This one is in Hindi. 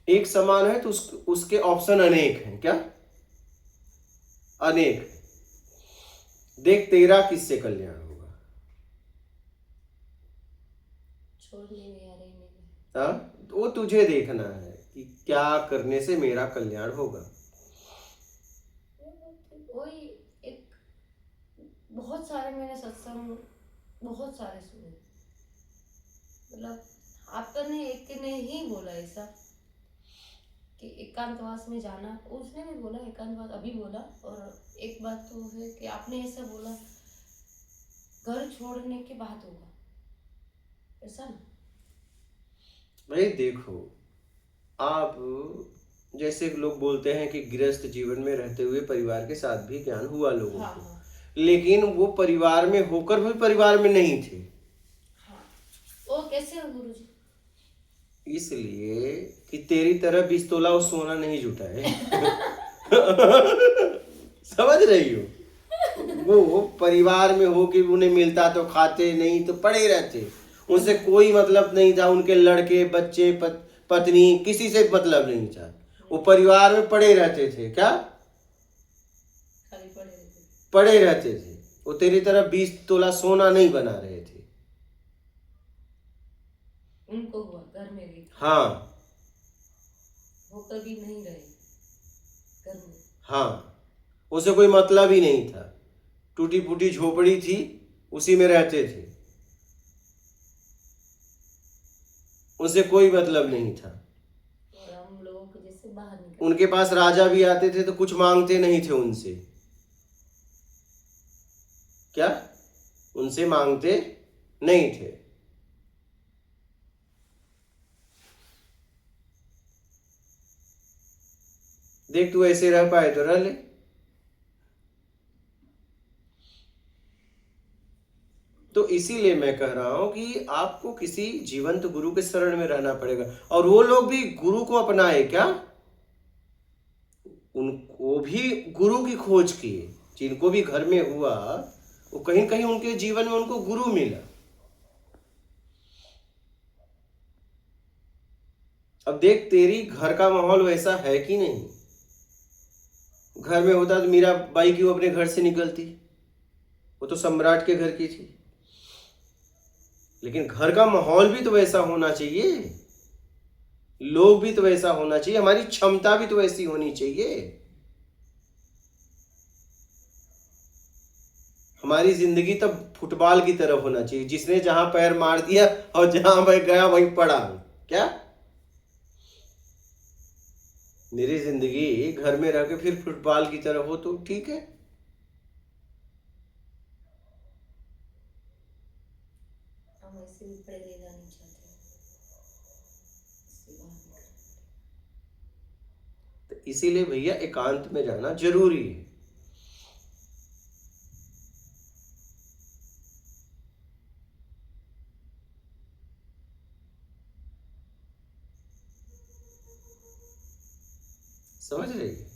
एक समान है तो उसके ऑप्शन अनेक हैं। क्या? अनेक। देख तेरा किससे कल्याण होगा? छोड़ने में आ रही नहीं। हाँ, वो तुझे देखना है कि क्या करने से मेरा कल्याण होगा। वही एक, बहुत सारे मैंने सत्संग बहुत सारे सुने, मतलब आपने एक ने ही बोला ऐसा कि एकांतवास में जाना, उसने भी बोला एकांतवास अभी बोला। और एक बात तो है कि आपने ऐसा बोला घर छोड़ने के बाद होगा, ऐसा ना। भाई देखो, आप जैसे लोग बोलते हैं कि गृहस्थ जीवन में रहते हुए परिवार के साथ भी ज्ञान हुआ लोगों हाँ को, हाँ लेकिन वो परिवार में होकर भी परिवार में नहीं थे। हाँ। वो कैसे हो गुरु जी? इसलिए कि तेरी तरह 20 तोला वो सोना नहीं जुटा है। समझ रही हो? वो परिवार में हो कि उन्हें मिलता तो खाते, नहीं तो पड़े रहते। उनसे कोई मतलब नहीं था, उनके लड़के बच्चे पत्नी किसी से मतलब नहीं था। वो परिवार में पड़े रहते थे। क्या? खाली पड़े रहते। पड़े रहते थे। वो तेरी तरह 20 तोला सोना नहीं बना रहे थे। उनको हुआ घर में भी, हाँ वो कभी नहीं रहे घर में। हाँ, उसे कोई मतलब ही नहीं था। टूटी फूटी झोपड़ी थी, उसी में रहते थे। उनसे कोई मतलब नहीं था। और हम लोगों को जैसे बाहर उनके निकल। पास राजा भी आते थे तो कुछ मांगते नहीं थे उनसे। क्या? उनसे मांगते नहीं थे। देख तू ऐसे रह पाए तो रह ले। तो इसीलिए मैं कह रहा हूं कि आपको किसी जीवंत गुरु के शरण में रहना पड़ेगा। और वो लोग भी गुरु को अपनाए। क्या? वो भी गुरु की खोज किए। जिनको भी घर में हुआ, वो कहीं कहीं उनके जीवन में उनको गुरु मिला। अब देख, तेरी घर का माहौल वैसा है कि नहीं? घर में होता तो मीरा बाई क्यों अपने घर से निकलती? वो तो सम्राट के घर की थी। लेकिन घर का माहौल भी तो वैसा होना चाहिए, लोग भी तो वैसा होना चाहिए, हमारी क्षमता भी तो वैसी होनी चाहिए। हमारी जिंदगी तब फुटबॉल की तरफ होना चाहिए, जिसने जहां पैर मार दिया और जहां वह गया वहीं पड़ा। क्या? मेरी जिंदगी घर में रह के फिर फुटबॉल की तरफ हो तो ठीक है। हम ऐसे भी पड़े रहना नहीं चाहते, इससे बाहर निकल। तो इसीलिए भैया एकांत में जाना जरूरी है। समझ रही है?